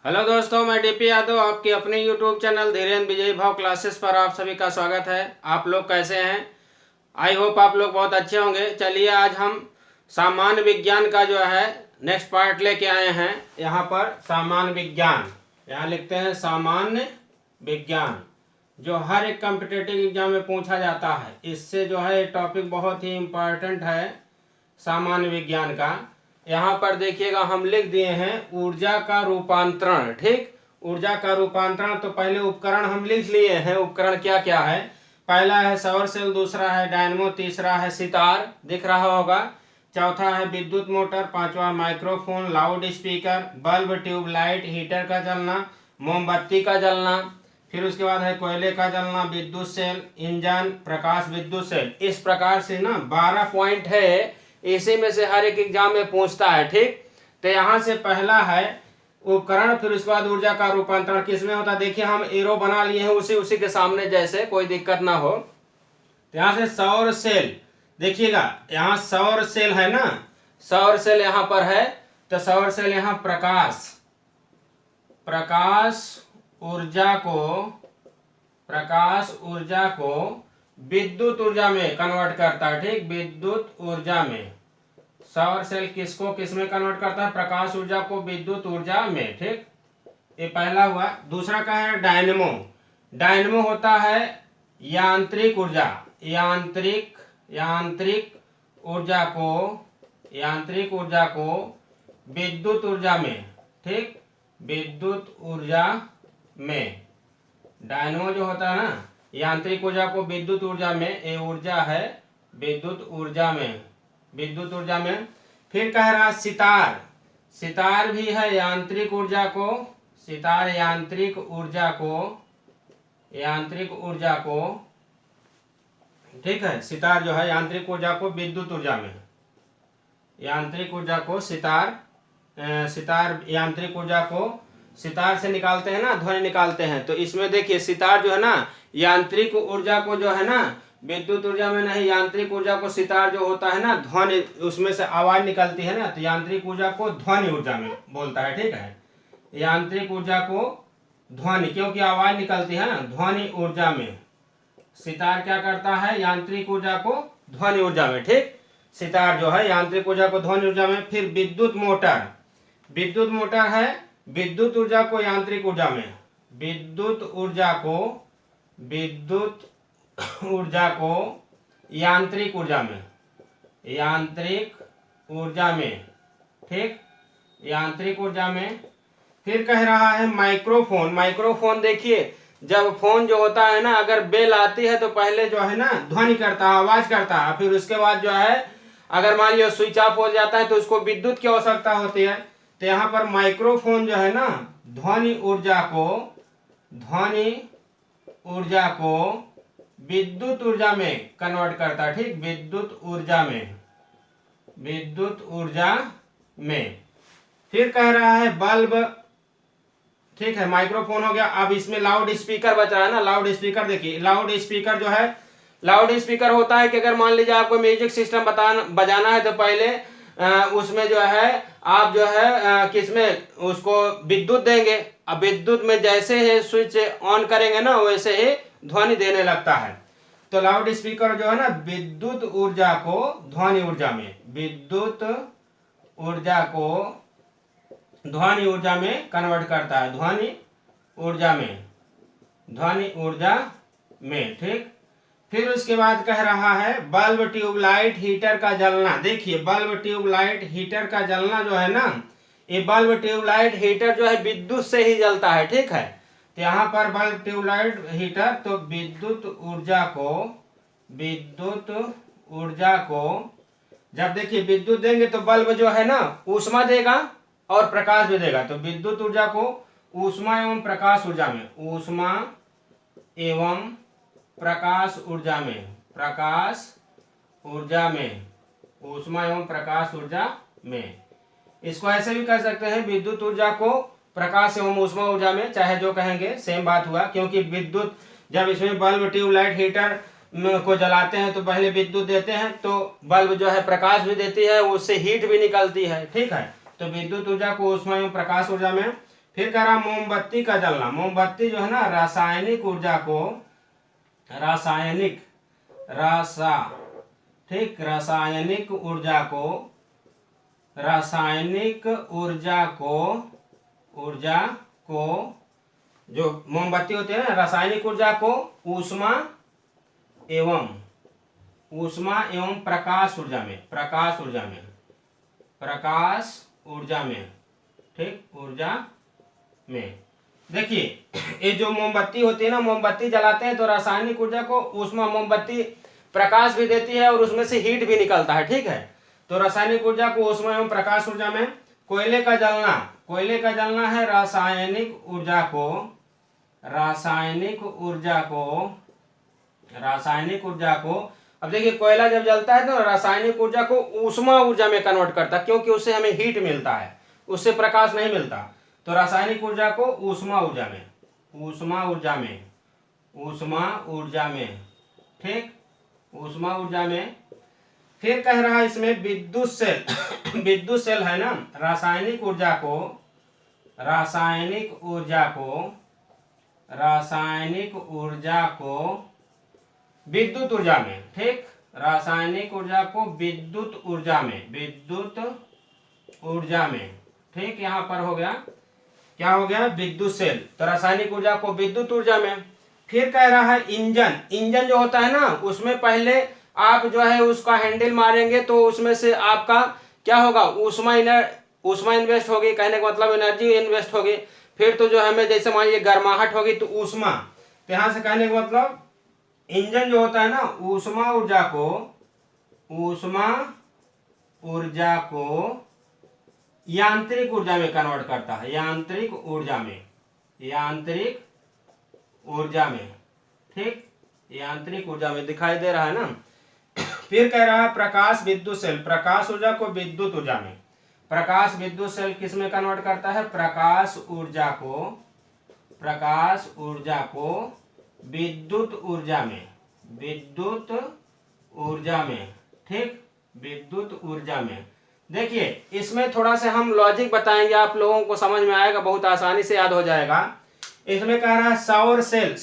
Hello दोस्तों, मैं DP Yadav आपके अपने यूट्यूब चैनल धीरेन्द्र विजय भाव क्लासेस पर आप सभी का स्वागत है। आप लोग कैसे हैं? आई होप आप लोग बहुत अच्छे होंगे। चलिए आज हम सामान्य विज्ञान का जो है नेक्स्ट पार्ट लेके आए हैं। यहाँ पर सामान्य विज्ञान, यहाँ लिखते हैं सामान्य विज्ञान, जो हर एक कॉम्पिटिटिव एग्जाम में पूछा जाता है। इससे जो है टॉपिक बहुत ही इम्पोर्टेंट है सामान्य विज्ञान का। यहाँ पर देखिएगा हम लिख दिए हैं ऊर्जा का रूपांतरण। ठीक, ऊर्जा का रूपांतरण। तो पहले उपकरण हम लिख लिए हैं। उपकरण क्या क्या है? पहला है सौर सेल, दूसरा है डायनमो, तीसरा है सितार, दिख रहा होगा, चौथा है विद्युत मोटर, पांचवा microphone, loud speaker, bulb, tube light, heater का जलना, मोमबत्ती का जलना, फिर उसके बाद है कोयले का जलना, विद्युत सेल, इंजन, प्रकाश विद्युत सेल। इस प्रकार से ना 12 पॉइंट है, इसी में से हर एक एग्जाम में पूछता है। ठीक, तो यहाँ से पहला है उपकरण, फिर उसके बाद ऊर्जा का रूपांतरण किसमें होता है। देखिए हम एरो बना लिए हैं उसी के सामने, जैसे कोई दिक्कत ना हो। तो यहाँ से सौर सेल, देखिएगा यहाँ सौर सेल है ना, सौर सेल यहाँ पर है। तो सौर सेल यहाँ प्रकाश ऊर्जा को विद्युत ऊर्जा में कन्वर्ट करता है। ठीक, विद्युत ऊर्जा में सौर सेल किसको किस में कन्वर्ट करता है? प्रकाश ऊर्जा को विद्युत ऊर्जा में। ठीक, ये पहला हुआ। दूसरा का है डायनेमो। डायनेमो होता है यांत्रिक ऊर्जा, यांत्रिक ऊर्जा को विद्युत ऊर्जा में। ठीक, विद्युत ऊर्जा में डायनेमो जो होता है ना, यांत्रिक ऊर्जा को विद्युत ऊर्जा में, ये ऊर्जा है विद्युत ऊर्जा में। फिर कह रहा सितार भी है यांत्रिक ऊर्जा को, ठीक है, सितार जो है यांत्रिक ऊर्जा को विद्युत ऊर्जा में, यांत्रिक ऊर्जा को सितार यांत्रिक ऊर्जा को सितार से निकालते हैं ना, ध्वनि निकालते हैं। तो इसमें देखिए सितार जो है ना, यांत्रिक ऊर्जा को जो है ना विद्युत ऊर्जा में नहीं, यांत्रिक ऊर्जा को सितार जो होता है ना, ध्वनि, उसमें से आवाज निकलती है ना, तो यांत्रिक ऊर्जा को ध्वनि ऊर्जा में बोलता है। ठीक है, यांत्रिक ऊर्जा को ध्वनि, क्योंकि आवाज निकलती है ना, ध्वनि ऊर्जा में। सितार क्या करता है? यांत्रिक ऊर्जा को ध्वनि ऊर्जा में। ठीक, सितार जो है यांत्रिक ऊर्जा को ध्वनि ऊर्जा में। फिर विद्युत मोटर है विद्युत ऊर्जा को यांत्रिक ऊर्जा में, विद्युत ऊर्जा को यांत्रिक ऊर्जा में, ठीक, यांत्रिक ऊर्जा में। फिर कह रहा है माइक्रोफोन देखिए, जब फोन जो होता है ना, अगर बेल आती है तो पहले जो है ना ध्वनि करता है, आवाज करता है, फिर उसके बाद जो है अगर मान लिया स्विच ऑफ हो जाता है तो उसको विद्युत की आवश्यकता होती है। तो यहाँ पर माइक्रोफोन जो है ना ध्वनि ऊर्जा को विद्युत ऊर्जा में कन्वर्ट करता है। ठीक, विद्युत ऊर्जा में। फिर कह रहा है बल्ब, ठीक है, माइक्रोफोन हो गया। अब इसमें लाउड स्पीकर बच रहा है ना, लाउड स्पीकर देखिए, लाउड स्पीकर जो है, लाउड स्पीकर होता है कि अगर मान लीजिए आपको म्यूजिक सिस्टम बजाना है तो पहले उसमें जो है आप जो है किसमें उसको विद्युत देंगे। अब विद्युत में जैसे ही स्विच ऑन करेंगे ना, वैसे ही ध्वनि देने लगता है। तो लाउड स्पीकर जो है ना विद्युत ऊर्जा को ध्वनि ऊर्जा में, विद्युत ऊर्जा को ध्वनि ऊर्जा में कन्वर्ट करता है, ध्वनि ऊर्जा में। ठीक, फिर उसके बाद कह रहा है बल्ब, ट्यूबलाइट, हीटर का जलना। देखिए बल्ब, ट्यूबलाइट, हीटर का जलना जो है ना, ये बल्ब, ट्यूबलाइट, हीटर जो है विद्युत से ही जलता है। ठीक है, तो यहाँ पर बल्ब, ट्यूबलाइट, हीटर, तो विद्युत ऊर्जा को जब देखिए विद्युत देंगे तो बल्ब जो है ना ऊष्मा देगा और प्रकाश भी देगा। तो विद्युत ऊर्जा को ऊष्मा एवं प्रकाश ऊर्जा में, ऊष्मा एवं प्रकाश ऊर्जा में। इसको ऐसे भी कह सकते हैं विद्युत ऊर्जा को प्रकाश एवं ऊष्मा ऊर्जा में, चाहे जो कहेंगे सेम बात हुआ। क्योंकि विद्युत जब इसमें बल्ब, ट्यूबलाइट, हीटर को जलाते हैं तो पहले विद्युत देते हैं, तो बल्ब जो है प्रकाश भी देती है, उससे हीट भी निकलती है। ठीक है, तो विद्युत ऊर्जा को ऊष्मा एवं प्रकाश ऊर्जा में। फिर कह रहा मोमबत्ती का जलना। मोमबत्ती जो है ना रासायनिक ऊर्जा को, रासायनिक ऊर्जा को जो मोमबत्ती होती है ना, रासायनिक ऊर्जा को ऊष्मा एवं प्रकाश ऊर्जा में, ठीक, ऊर्जा में। देखिए ये जो मोमबत्ती होती है ना, मोमबत्ती जलाते हैं तो रासायनिक ऊर्जा को ऊष्मा, मोमबत्ती प्रकाश भी देती है और उसमें से हीट भी निकलता है, ठीक है। तो रासायनिक ऊर्जा को ऊष्मा एवं प्रकाश ऊर्जा में। कोयले का जलना है रासायनिक ऊर्जा को। अब देखिए कोयला जब जलता है तो रासायनिक ऊर्जा को ऊष्मा ऊर्जा में कन्वर्ट करता है, क्योंकि उससे हमें हीट मिलता है, उससे प्रकाश नहीं मिलता। तो रासायनिक ऊर्जा को ऊष्मा ऊर्जा में, ठीक, ऊष्मा ऊर्जा में। फिर कह रहा है इसमें विद्युत सेल है ना, रासायनिक ऊर्जा को विद्युत ऊर्जा में, ठीक, रासायनिक ऊर्जा को विद्युत ऊर्जा में, ठीक। यहाँ पर हो गया, क्या हो गया, विद्युत सेल। तो रासायनिक ऊर्जा को विद्युत ऊर्जा में। फिर कह रहा है इंजन जो होता है ना, उसमें पहले आप जो है उसका हैंडल मारेंगे तो उसमें से आपका क्या होगा, ऊष्मा इन्वेस्ट होगी, कहने का मतलब एनर्जी इन्वेस्ट होगी। फिर तो जो हमें जैसे मान लीजिए गर्माहट होगी तो ऊष्मा, तो यहाँ से कहने का मतलब इंजन जो होता है ना, ऊष्मा ऊर्जा को यांत्रिक ऊर्जा में कन्वर्ट करता है, यांत्रिक ऊर्जा में, ठीक, यांत्रिक ऊर्जा में। दिखाई दे रहा है ना। फिर कह रहा है प्रकाश विद्युत सेल, प्रकाश ऊर्जा को विद्युत ऊर्जा में। प्रकाश विद्युत सेल किस में कन्वर्ट करता है, प्रकाश ऊर्जा को विद्युत ऊर्जा में, ठीक, विद्युत ऊर्जा में। देखिए इसमें थोड़ा सा हम लॉजिक बताएंगे, आप लोगों को समझ में आएगा, बहुत आसानी से याद हो जाएगा। इसमें कह रहा है सौर सेल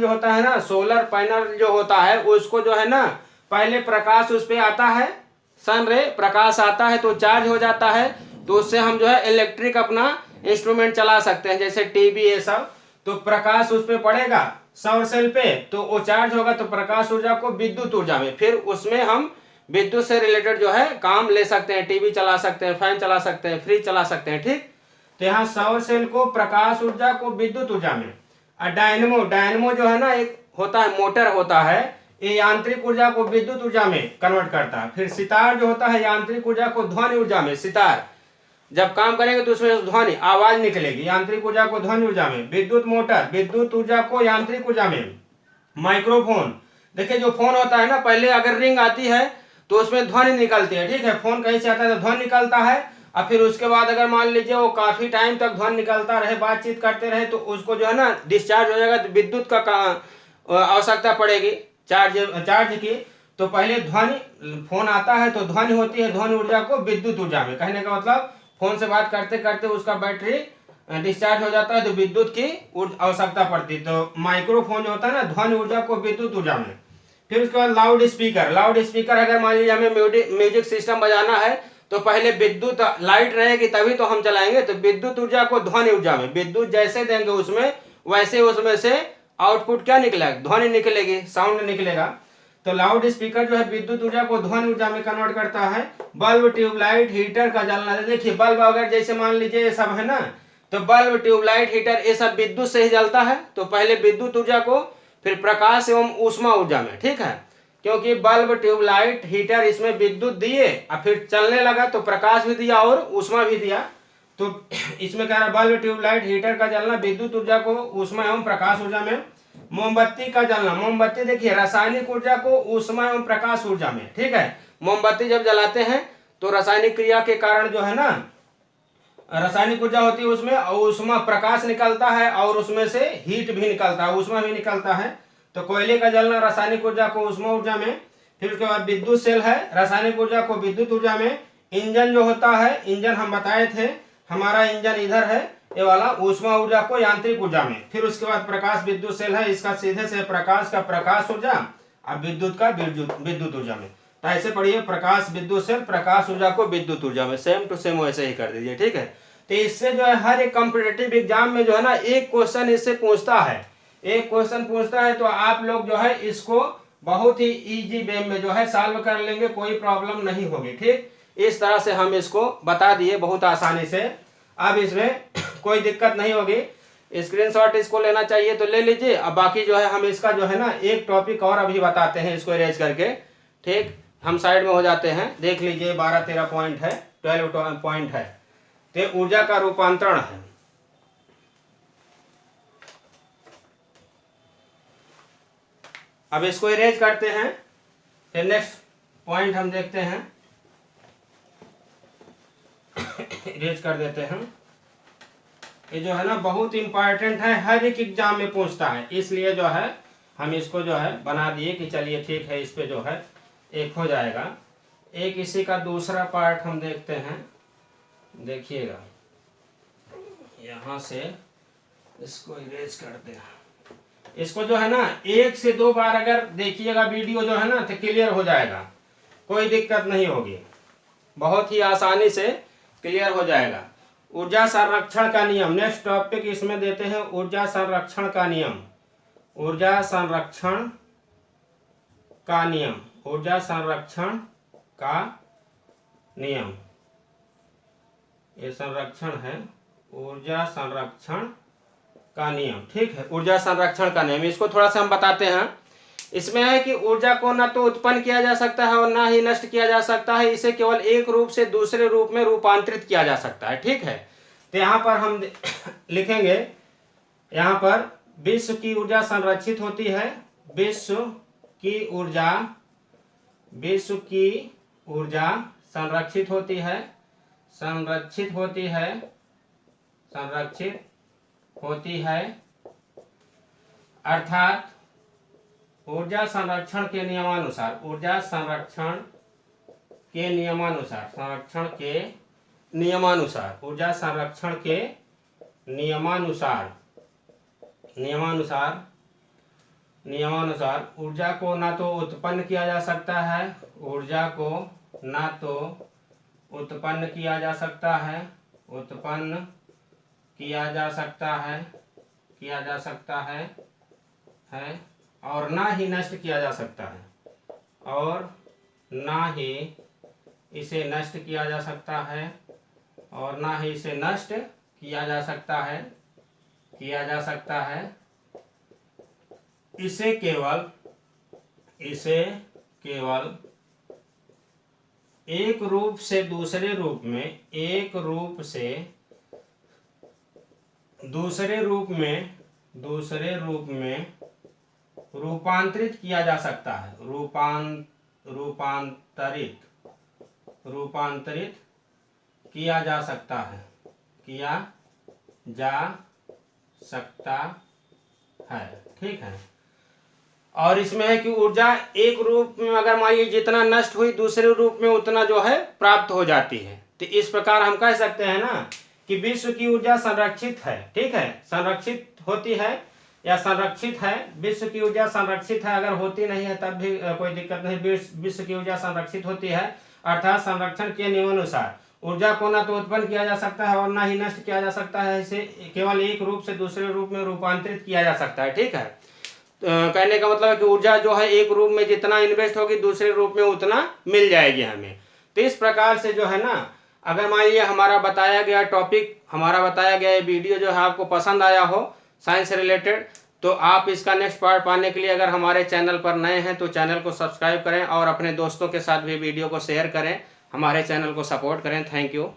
जो होता है ना, सोलर पैनल जो होता है, उसको जो है ना पहले प्रकाश उस पे आता है, सन रे प्रकाश आता है तो चार्ज हो जाता है, तो उससे हम जो है इलेक्ट्रिक अपना इंस्ट्रूमेंट चला सकते हैं, जैसे टीवी ये सब। तो प्रकाश उस पे पड़ेगा सौर सेल पे, तो वो चार्ज होगा, तो प्रकाश ऊर्जा को विद्युत ऊर्जा में। फिर उसमें हम विद्युत से रिलेटेड जो है काम ले सकते हैं, टीवी चला सकते हैं, फैन चला सकते हैं, फ्रिज चला सकते हैं, ठीक। तो यहाँ सौर सेल को प्रकाश ऊर्जा को विद्युत ऊर्जा में। और डायनमो जो है ना, एक होता है मोटर होता है, ये यांत्रिक ऊर्जा को विद्युत ऊर्जा में कन्वर्ट करता है। फिर सितार जो होता है यांत्रिक ऊर्जा को ध्वनि ऊर्जा में। सितार जब काम करेंगे तो उसमें ध्वनि आवाज निकलेगी, यांत्रिक ऊर्जा को ध्वनि ऊर्जा में। विद्युत मोटर विद्युत ऊर्जा को यांत्रिक ऊर्जा में। माइक्रोफोन, देखिए जो फोन होता है ना, पहले अगर रिंग आती है तो उसमें ध्वनि निकलती है, ठीक है, फोन कहीं से आता है तो ध्वनि निकलता है। और फिर उसके बाद अगर मान लीजिए वो काफी टाइम तक ध्वनि निकलता रहे, बातचीत करते रहे, तो उसको जो है ना डिस्चार्ज हो जाएगा, तो विद्युत का आवश्यकता पड़ेगी चार्ज की। तो पहले ध्वनि, फोन आता है तो ध्वनि होती है, ध्वनि ऊर्जा को विद्युत ऊर्जा में। कहने का मतलब फोन से बात करते करते उसका बैटरी डिस्चार्ज हो जाता है तो विद्युत की आवश्यकता पड़ती है। तो माइक्रोफोन जो होता है ना, ध्वनि ऊर्जा को विद्युत ऊर्जा में। फिर उसके बाद लाउड स्पीकर अगर मान लीजिए हमें म्यूजिक सिस्टम बजाना है तो पहले विद्युत लाइट रहेगी तभी तो हम चलाएंगे, तो विद्युत ऊर्जा को ध्वनि ऊर्जा में। विद्युत जैसे देंगे उसमें वैसे उसमें से आउटपुट क्या निकलेगा, ध्वनि निकलेगी, साउंड निकलेगा। तो लाउड स्पीकर जो है विद्युत ऊर्जा को ध्वनि ऊर्जा में कन्वर्ट करता है। बल्ब ट्यूबलाइट हीटर का जलना, देखिए बल्ब अगर जैसे मान लीजिए ये सब है ना, तो बल्ब ट्यूबलाइट हीटर ये सब विद्युत से ही जलता है। तो पहले विद्युत ऊर्जा को, फिर प्रकाश एवं ऊष्मा ऊर्जा में, ठीक है, क्योंकि बल्ब ट्यूबलाइट हीटर इसमें विद्युत दिए और फिर चलने लगा तो प्रकाश भी दिया और ऊष्मा भी दिया। तो इसमें कह रहा है बल्ब ट्यूबलाइट हीटर का जलना विद्युत ऊर्जा को ऊष्मा एवं प्रकाश ऊर्जा में। मोमबत्ती का जलना, मोमबत्ती देखिए रासायनिक ऊर्जा को ऊष्मा एवं प्रकाश ऊर्जा में, ठीक है। मोमबत्ती जब जलाते हैं तो रासायनिक क्रिया के कारण जो है ना, रासायनिक ऊर्जा होती है उसमें, ऊष्मा प्रकाश निकलता है और उसमें से हीट भी निकलता है, ऊष्मा भी निकलता है। तो कोयले का जलना रासायनिक ऊर्जा को ऊष्मा ऊर्जा में। फिर उसके बाद विद्युत सेल है, रासायनिक ऊर्जा को विद्युत ऊर्जा में। इंजन जो होता है, इंजन हम बताए थे, हमारा इंजन इधर है, ये वाला ऊष्मा ऊर्जा को यांत्रिक ऊर्जा में। फिर उसके बाद प्रकाश विद्युत सेल है, इसका सीधे से प्रकाश का प्रकाश ऊर्जा और विद्युत का विद्युत ऊर्जा में। तो ऐसे पढ़िए, प्रकाश विद्युत सेल, प्रकाश ऊर्जा को विद्युत ऊर्जा में, सेम टू सेम वैसे ही कर दीजिए, ठीक है। तो इससे जो है हर एक कॉम्पिटिटिव एग्जाम में जो है ना एक क्वेश्चन इससे पूछता है, एक क्वेश्चन पूछता है। तो आप लोग जो है इसको बहुत ही इजी वे में जो है सॉल्व कर लेंगे, कोई प्रॉब्लम नहीं होगी, ठीक। इस तरह से हम इसको बता दिए बहुत आसानी से। अब इसमें कोई दिक्कत नहीं होगी, स्क्रीनशॉट इसको लेना चाहिए तो ले लीजिए। अब बाकी जो है हम इसका जो है ना एक टॉपिक और अभी बताते हैं, इसको इरेज करके, ठीक। हम साइड में हो जाते हैं, देख लीजिए 12-13 पॉइंट है, 12 पॉइंट है। तो ऊर्जा का रूपांतरण है। अब इसको इरेज करते हैं, फिर नेक्स्ट पॉइंट हम देखते हैं, इरेज कर देते हैं। ये जो है ना बहुत इंपॉर्टेंट है, हर एक एग्जाम में पूछता है, इसलिए जो है हम इसको जो है बना दिए कि चलिए ठीक है, इस पे जो है एक हो जाएगा। एक इसी का दूसरा पार्ट हम देखते हैं, देखिएगा यहाँ से इसको इरेज करते हैं। इसको जो है ना 1 से 2 बार अगर देखिएगा वीडियो जो है ना तो क्लियर हो जाएगा, कोई दिक्कत नहीं होगी, बहुत ही आसानी से क्लियर हो जाएगा। ऊर्जा संरक्षण का नियम, नेक्स्ट टॉपिक इसमें देते हैं, ऊर्जा संरक्षण का नियम। ऊर्जा संरक्षण का नियम, ऊर्जा संरक्षण का नियम, ये संरक्षण है, ऊर्जा संरक्षण का नियम, ठीक है। ऊर्जा संरक्षण का नियम, इसको थोड़ा सा हम बताते हैं। इसमें है कि ऊर्जा को न तो उत्पन्न किया जा सकता है और ना ही नष्ट किया जा सकता है, इसे केवल एक रूप से दूसरे रूप में रूपांतरित किया जा सकता है, ठीक है। तो यहाँ पर हम लिखेंगे, यहाँ पर विश्व की ऊर्जा संरक्षित होती है, विश्व की ऊर्जा, विश्व की ऊर्जा संरक्षित होती है, संरक्षित होती है, संरक्षित होती है, अर्थात ऊर्जा संरक्षण के नियमानुसार, ऊर्जा संरक्षण के नियमानुसार, संरक्षण के नियमानुसार, ऊर्जा संरक्षण के नियमानुसार, नियमानुसार, नियमानुसार ऊर्जा को ना तो उत्पन्न किया जा सकता है, ऊर्जा को ना तो उत्पन्न किया जा सकता है, उत्पन्न किया जा सकता है, किया जा सकता है और ना ही नष्ट किया जा सकता है, और ना ही इसे नष्ट किया जा सकता है, और ना ही इसे नष्ट किया जा सकता है, किया जा सकता है। इसे केवल एक रूप से दूसरे रूप में, एक रूप से दूसरे रूप में, दूसरे रूप में रूपांतरित किया जा सकता है, रूपांतरित किया जा सकता है, किया जा सकता है, ठीक है। और इसमें है कि ऊर्जा एक रूप में अगर मान लीजिए जितना नष्ट हुई दूसरे रूप में उतना जो है प्राप्त हो जाती है। तो इस प्रकार हम कह सकते हैं ना कि विश्व की ऊर्जा संरक्षित है, ठीक है, संरक्षित होती है या संरक्षित है, विश्व की ऊर्जा संरक्षित है, अगर होती नहीं है तब भी कोई दिक्कत नहीं, विश्व की ऊर्जा संरक्षित होती है, अर्थात संरक्षण के नियमानुसार ऊर्जा को ना तो उत्पन्न किया जा सकता है और ना ही नष्ट किया जा सकता है, इसे केवल एक रूप से दूसरे रूप में रूपांतरित किया जा सकता है, ठीक है। कहने का मतलब है कि ऊर्जा जो है एक रूप में जितना इन्वेस्ट होगी दूसरे रूप में उतना मिल जाएगी हमें। तो इस प्रकार से जो है ना, अगर मान लीजिए हमारा बताया गया टॉपिक, हमारा बताया गया वीडियो जो है आपको पसंद आया हो साइंस से रिलेटेड, तो आप इसका नेक्स्ट पार्ट पाने के लिए अगर हमारे चैनल पर नए हैं तो चैनल को सब्सक्राइब करें और अपने दोस्तों के साथ भी वीडियो को शेयर करें, हमारे चैनल को सपोर्ट करें। Thank you.